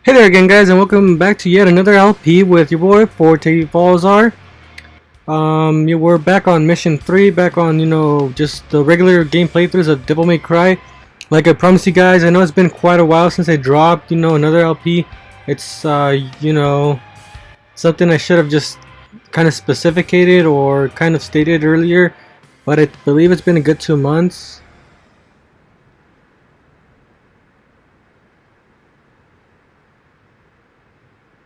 Hey there again, guys, and welcome back to yet another LP with your boy Forte Falzar. We're back on mission 3, back on, just the regular game playthroughs of Devil May Cry. Like I promised you guys, I know it's been quite a while since I dropped, another LP. It's, something I should have just kind of specificated or kind of stated earlier, but I believe it's been a good 2 months.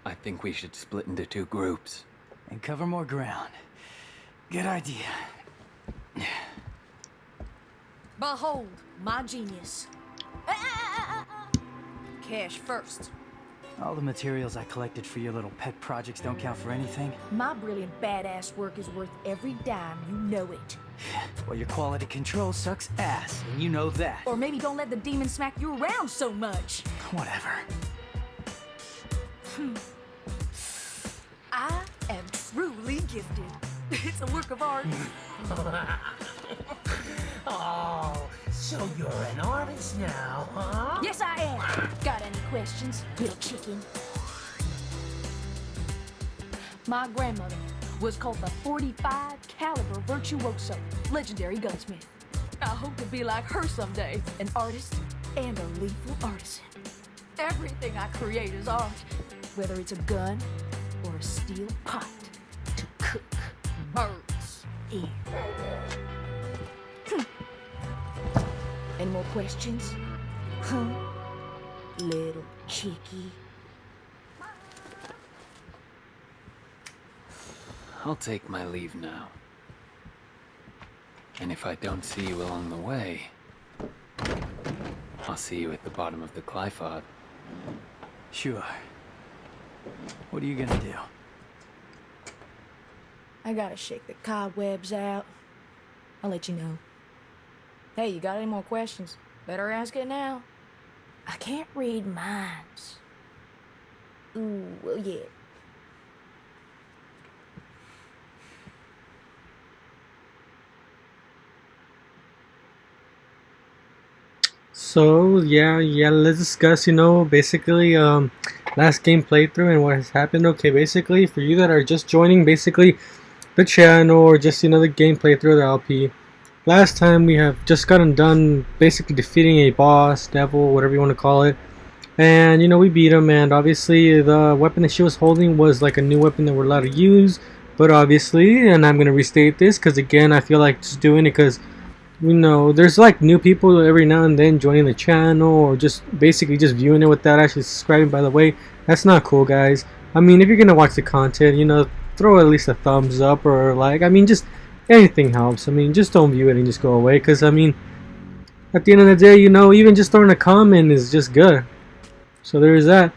I think we should split into 2 groups. And cover more ground. Good idea. Behold, my genius. Cash first. All the materials I collected for your little pet projects don't count for anything. My brilliant badass work is worth every dime, you know it. Well, your quality control sucks ass, and you know that. Or maybe don't let the demon smack you around so much. Whatever. I am truly gifted. It's a work of art. Oh, so you're an artist now, huh? Yes, I am. Got any questions, little chicken? My grandmother was called the 45 caliber virtuoso, legendary gunsmith. I hope to be like her someday, an artist and a lethal artisan. Everything I create is art, whether it's a gun or a steel pot to cook birds in. Any more questions? Huh? Little chickie. I'll take my leave now. And if I don't see you along the way, I'll see you at the bottom of the Glyphod. Sure. What are you gonna do? I gotta shake the cobwebs out. I'll let you know. Hey, you got any more questions? Better ask it now. I can't read minds. Ooh, well, yeah. So yeah, let's discuss, basically last game playthrough and what has happened. Okay, basically for you that are just joining basically the channel or just the game playthrough of the LP, last time we have just gotten done basically defeating a boss, devil, whatever you want to call it, and we beat him, and obviously the weapon that she was holding was like a new weapon that we're allowed to use, but obviously, and I'm gonna restate this because again I feel like just doing it because there's like new people every now and then joining the channel or just basically just viewing it without actually subscribing. By the way, that's not cool, guys. I mean, if you're gonna watch the content, throw at least a thumbs up or like, just anything helps. Just don't view it and just go away, because at the end of the day, even just throwing a comment is just good. So there's that.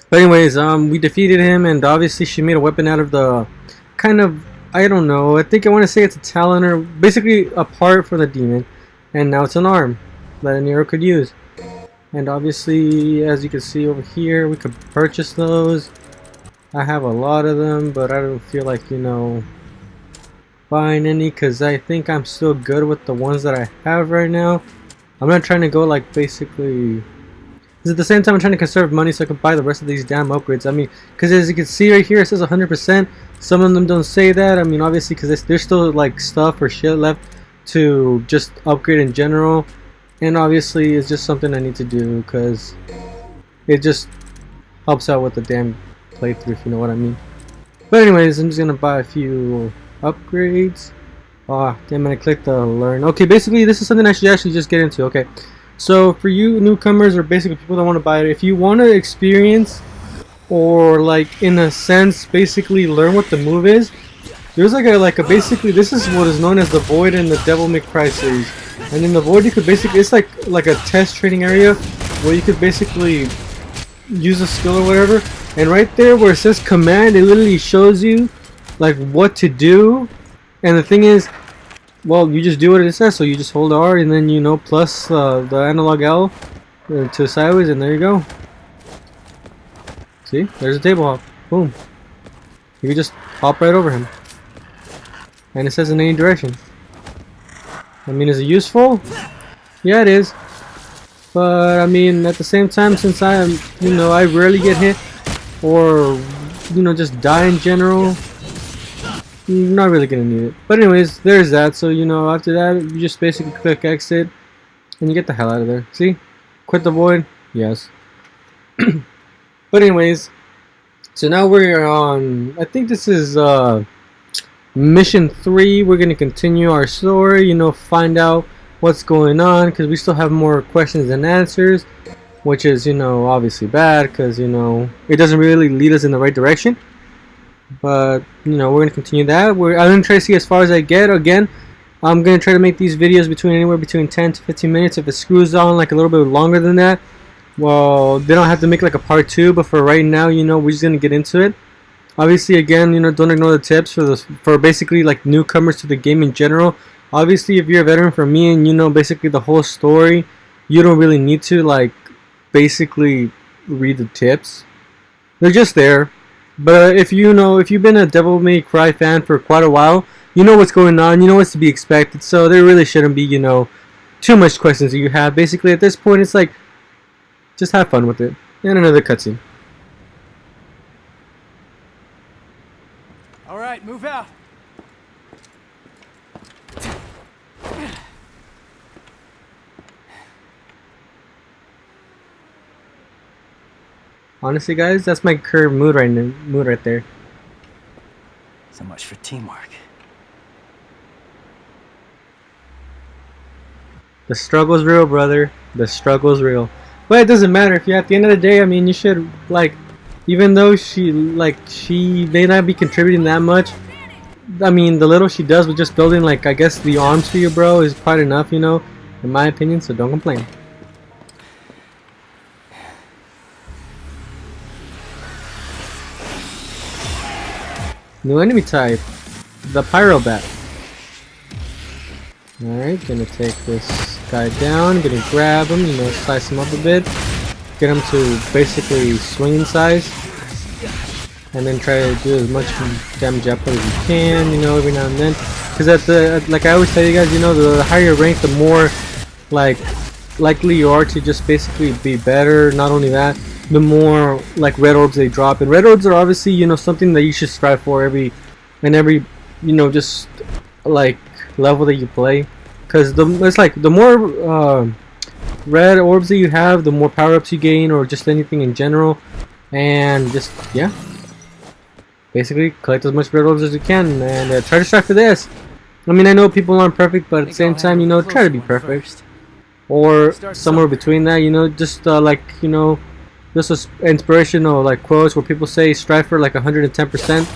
But anyways, we defeated him, and obviously she made a weapon out of the kind of, I don't know, I think I want to say it's a talon, or basically a part for the demon, and now it's an arm that Nero could use. And obviously, as you can see over here, we could purchase those. I have a lot of them, but I don't feel like, buying any, because I think I'm still good with the ones that I have right now. I'm not trying to go like basically, because at the same time I'm trying to conserve money so I can buy the rest of these damn upgrades. Because as you can see right here, it says 100%. Some of them don't say that. Obviously, because there's still like stuff or shit left to just upgrade in general, and obviously it's just something I need to do because it just helps out with the damn playthrough, if you know what I mean. But anyways, I'm just gonna buy a few upgrades. Ah, damn it, I clicked the learn. Okay, basically this is something I should actually just get into. Okay, so for you newcomers or basically people that want to buy it, if you want to experience or like in a sense basically learn what the move is, there's like a basically, this is what is known as the Void in the Devil May Cry series. And in the Void you could basically, it's like a test training area where you could basically use a skill or whatever, and right there where it says command, it literally shows you like what to do. And the thing is, well, you just do what it says, so you just hold R and then plus the analog L to sideways, and there you go. See, there's a table hop. Boom. You can just hop right over him, and it says in any direction. Is it useful? Yeah, it is. But I mean, at the same time, since I am, I rarely get hit or just die in general, I'm not really gonna need it. But anyways, there's that. So after that, you just basically click exit and you get the hell out of there. See, quit the void. Yes. But anyways, so now we're on, I think this is mission 3. We're gonna continue our story, find out what's going on, because we still have more questions than answers, which is obviously bad, because it doesn't really lead us in the right direction. But we're gonna continue that. I'm gonna try to see as far as I get. Again, I'm gonna try to make these videos anywhere between 10 to 15 minutes. If it screws on like a little bit longer than that, well, they don't have to make like a part 2. But for right now, we're just gonna get into it. Obviously, again, don't ignore the tips for basically like newcomers to the game in general. Obviously, if you're a veteran for me and basically the whole story, you don't really need to like basically read the tips. They're just there. But if if you've been a Devil May Cry fan for quite a while, you know what's going on, you know what's to be expected. So there really shouldn't be too much questions that you have. Basically, at this point, it's like just have fun with it. And another cutscene. All right, move out. Honestly, guys, that's my current mood right there. So much for teamwork. The struggle's real, brother. The struggle's real. But it doesn't matter if at the end of the day, I mean, you should even though she may not be contributing that much. I mean, the little she does with just building I guess the arms for you, bro, is quite enough, in my opinion. So don't complain. New enemy type, the Pyro Bat. Alright, gonna take this guy down, gonna grab him, slice him up a bit, get him to basically swing in size, and then try to do as much damage output as you can, every now and then. Because like I always tell you guys, the higher you rank, the more likely you are to just basically be better. Not only that, the more red orbs they drop, and red orbs are obviously something that you should strive for every just level that you play, because it's the more red orbs that you have, the more power-ups you gain, or just anything in general. And just basically collect as much red orbs as you can, and try to strive for this. I mean, I know people aren't perfect, but at the same time, try to be perfect, or somewhere between that. Just just inspirational quotes where people say strive for 110%.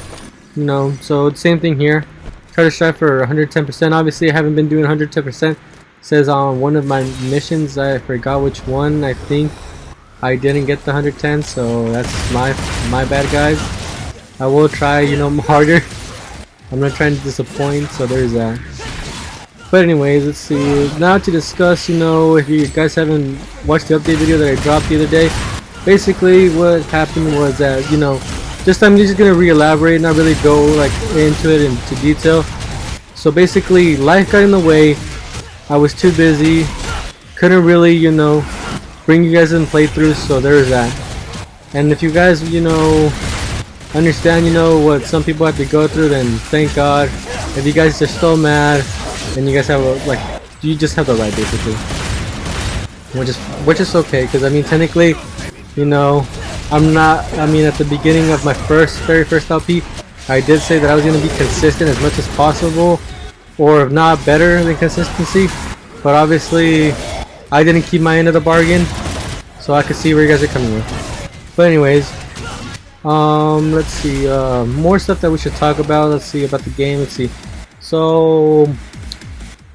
So the same thing here. Try to strive for 110%. Obviously, I haven't been doing 110%. It says on one of my missions, I forgot which one. I think I didn't get the 110, so that's my bad, guys. I will try, harder. I'm not trying to disappoint, so there's that. But anyways, let's see. Now to discuss, if you guys haven't watched the update video that I dropped the other day. Basically, what happened was that, just I'm just gonna re-elaborate, not really go into it into detail. So basically, life got in the way. I was too busy, couldn't really, bring you guys in playthroughs. So there's that. And if you guys, understand, what some people have to go through, then thank God. If you guys are still mad, then you guys have you just have the right, basically. Which is okay, because I mean, technically, I'm not, at the beginning of my very first LP, I did say that I was going to be consistent as much as possible, or if not better than consistency. But obviously, I didn't keep my end of the bargain, so I could see where you guys are coming with. But anyways, let's see, more stuff that we should talk about. Let's see about the game. Let's see. So,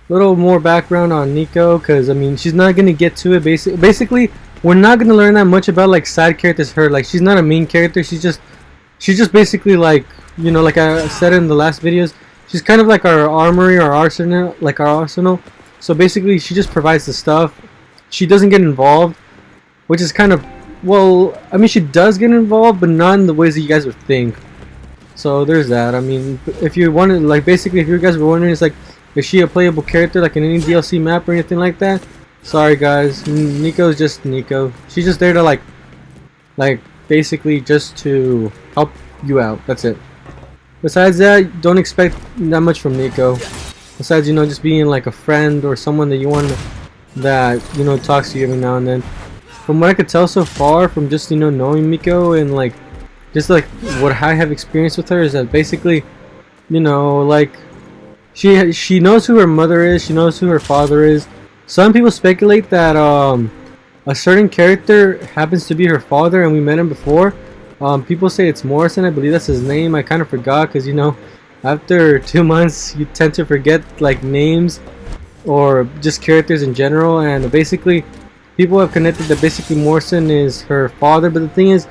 little more background on Nico, because I mean, she's not going to get to it. Basically, we're not gonna learn that much about side characters. She's not a main character. She's just basically like I said in the last videos, she's kind of like our armory, our arsenal. So basically, she just provides the stuff. She doesn't get involved, which is kind of, well, I mean, she does get involved, but not in the ways that you guys would think. So there's that. I mean, if you wanted, basically, if you guys were wondering, it's is she a playable character in any DLC map or anything like that? Sorry guys, Nico's just Nico. She's just there to like basically just to help you out. That's it. Besides that, don't expect that much from Nico. Besides, you know, just being like a friend or someone that you want that, you know, talks to you every now and then. From what I could tell so far, from just, you know, knowing Miko and like just like what I have experienced with her, is that basically, you know, like she knows who her mother is, she knows who her father is. Some people speculate that a certain character happens to be her father, and we met him before. People say it's Morrison, I believe that's his name. I kind of forgot because, you know, after 2 months you tend to forget like names or just characters in general, and basically people have connected that basically Morrison is her father. But the thing is,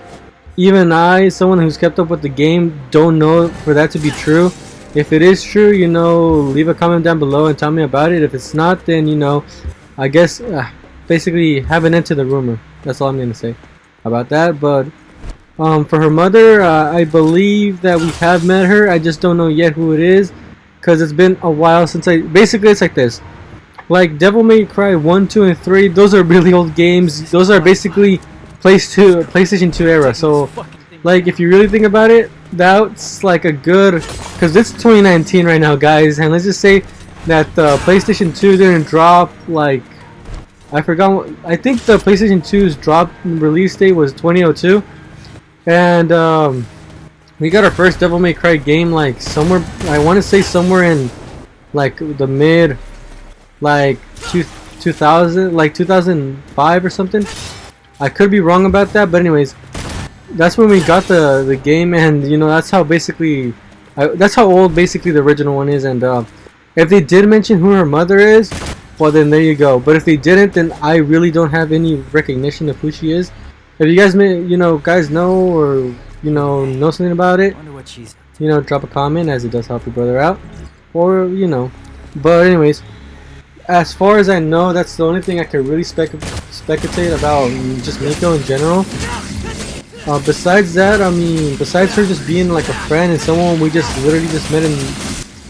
even I, someone who's kept up with the game, don't know for that to be true. If it is true, you know, leave a comment down below and tell me about it. If it's not, then, you know, I guess basically have an end to the rumor. That's all I'm gonna say about that. But for her mother, I believe that we have met her. I just don't know yet who it is, because it's been a while since basically it's like this. Like Devil May Cry 1, 2, and 3, those are really old games. Those are basically PlayStation 2 era. So like if you really think about it, that's like a good, because it's 2019 right now, guys, and let's just say that the PlayStation 2 didn't drop, like, I forgot, I think the PlayStation 2's drop release date was 2002, and we got our first Devil May Cry game like somewhere, I want to say somewhere in like the mid like 2000, like 2005 or something. I could be wrong about that, but anyways, that's when we got the game, and you know, that's how basically that's how old basically the original one is. And if they did mention who her mother is, well then there you go. But if they didn't, then I really don't have any recognition of who she is. If you guys guys know, or you know something about it, Wonder what she's. you know, drop a comment, as it does help your brother out, or you know. But anyways, as far as I know, that's the only thing I can really speculate about just Miko in general. Besides that, I mean, besides her just being like a friend and someone we just literally just met in,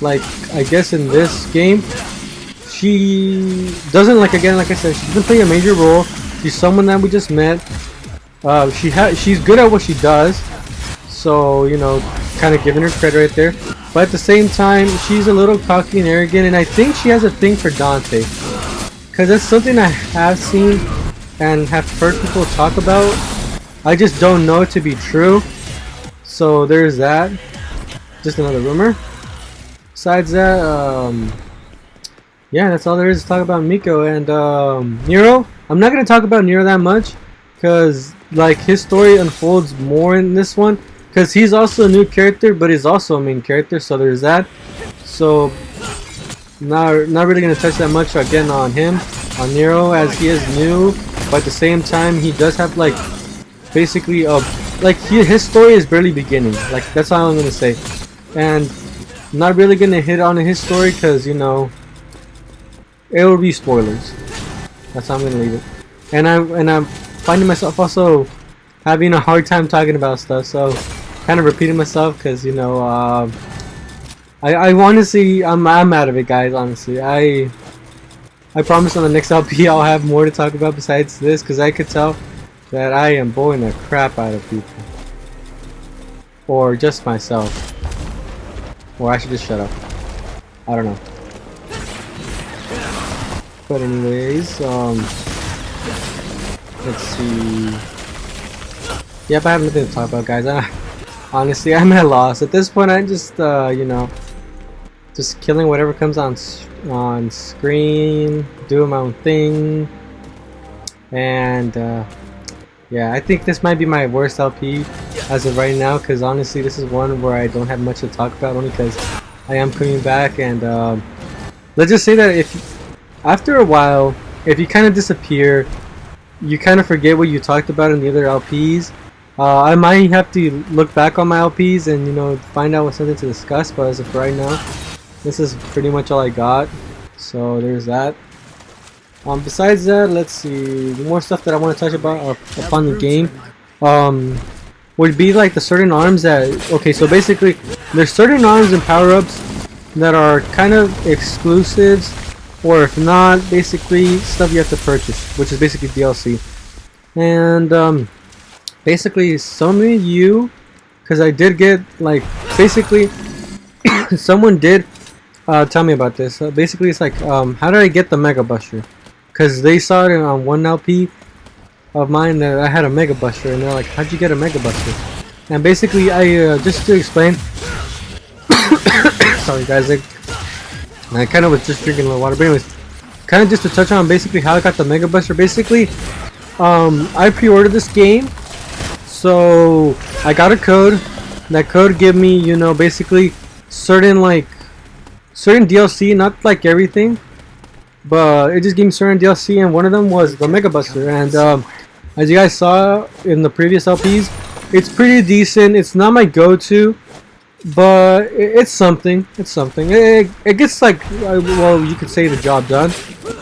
like, I guess in this game, she doesn't, like, again, like I said, she doesn't play a major role. She's someone that we just met. She's good at what she does, so, you know, kind of giving her credit right there. But at the same time, she's a little cocky and arrogant, and I think she has a thing for Dante, because that's something I have seen and have heard people talk about. I just don't know it to be true. So there's that. Just another rumor. Besides that, yeah, that's all there is to talk about Miko. And Nero, I'm not going to talk about Nero that much, because like his story unfolds more in this one, because he's also a new character, but he's also a main character, so there's that. So not really going to touch that much again on him, on Nero, as he is new, but at the same time he does have like basically like his story is barely beginning. Like, that's all I'm gonna say, and I'm not really gonna hit on his story because, you know, it will be spoilers. That's how I'm gonna leave it. And I'm finding myself also having a hard time talking about stuff, so kind of repeating myself because, you know, I want to see, I'm out of it, guys. Honestly, I promise on the next LP I'll have more to talk about besides this, because I could tell that I am boring the crap out of people, or just myself, or I should just shut up. I don't know. But anyways, let's see. Yep, I have nothing to talk about, guys. Honestly, I'm at a loss at this point. I'm just you know, just killing whatever comes on screen, doing my own thing, and yeah, I think this might be my worst LP as of right now, because honestly this is one where I don't have much to talk about, only because I am coming back. And let's just say that if after a while, if you kind of disappear, you kind of forget what you talked about in the other LPs. I might have to look back on my LPs and, you know, find out what's something to discuss, but as of right now, this is pretty much all I got. So there's that. Besides that, let's see, more stuff that I want to touch about upon the game would be like the certain arms that, okay, so basically there's certain arms and power-ups that are kind of exclusives or if not, basically stuff you have to purchase, which is basically DLC. And basically some of you, because I did get like basically someone did tell me about this. Basically it's like how did I get the Mega Buster, because they saw it on one LP of mine that I had a Mega Buster, and they're like, how'd you get a Mega Buster? And basically I just to explain sorry guys, I kind of was just drinking a little water, but anyways, kind of just to touch on basically how I got the Mega Buster. Basically I pre-ordered this game, so I got a code. That code give me, you know, basically certain DLC, not like everything, but it just gave me certain DLC, and one of them was the Mega Buster. And as you guys saw in the previous LPs, it's pretty decent. It's not my go-to, but it's something. It's something. It gets like, well, you could say the job done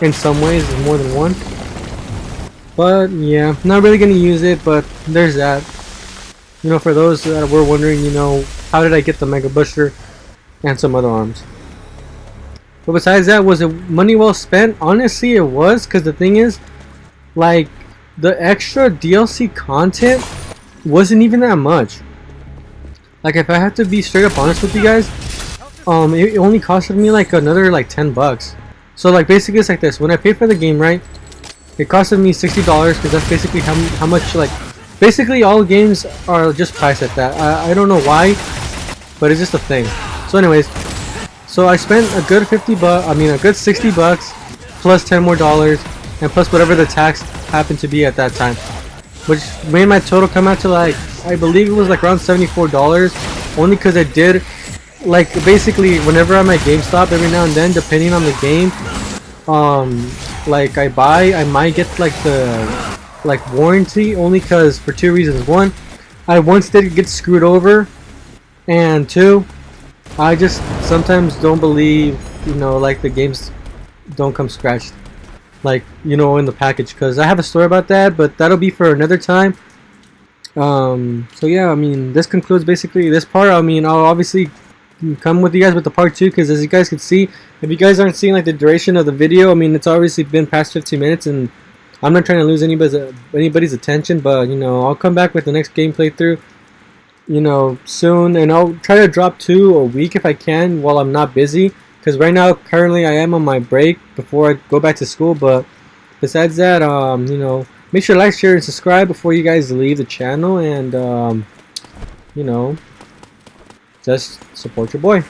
in some ways. There's more than one. But yeah, not really gonna use it, but there's that. You know, for those that were wondering, you know, how did I get the Mega Buster and some other arms. But besides that, was it money well spent? Honestly, it was, because the thing is, like, the extra DLC content wasn't even that much. Like, if I have to be straight up honest with you guys, it only costed me like another like $10. So like basically it's like this: when I paid for the game, right, it costed me $60, because that's basically how much, like, basically all games are just priced at that. I don't know why, but it's just a thing. So anyways, so I spent a good a good $60 plus $10 more, and plus whatever the tax happened to be at that time, which made my total come out to like, I believe it was like around $74, only because I did, like, basically whenever I'm at GameStop every now and then, depending on the game, like I might get like the warranty, only because for two reasons. One, I once did get screwed over, and two, I just sometimes don't believe, you know, like the games don't come scratched, like, you know, in the package, because I have a story about that, but that'll be for another time. So yeah, I mean, this concludes basically this part. I mean, I'll obviously come with you guys with the part 2, because as you guys can see, if you guys aren't seeing like the duration of the video, I mean, it's obviously been past 15 minutes, and I'm not trying to lose anybody's attention, but you know, I'll come back with the next gameplay through, you know, soon, and I'll try to drop 2 a week if I can while I'm not busy, because right now currently I am on my break before I go back to school. But besides that, you know, make sure to like, share, and subscribe before you guys leave the channel, and you know, just support your boy.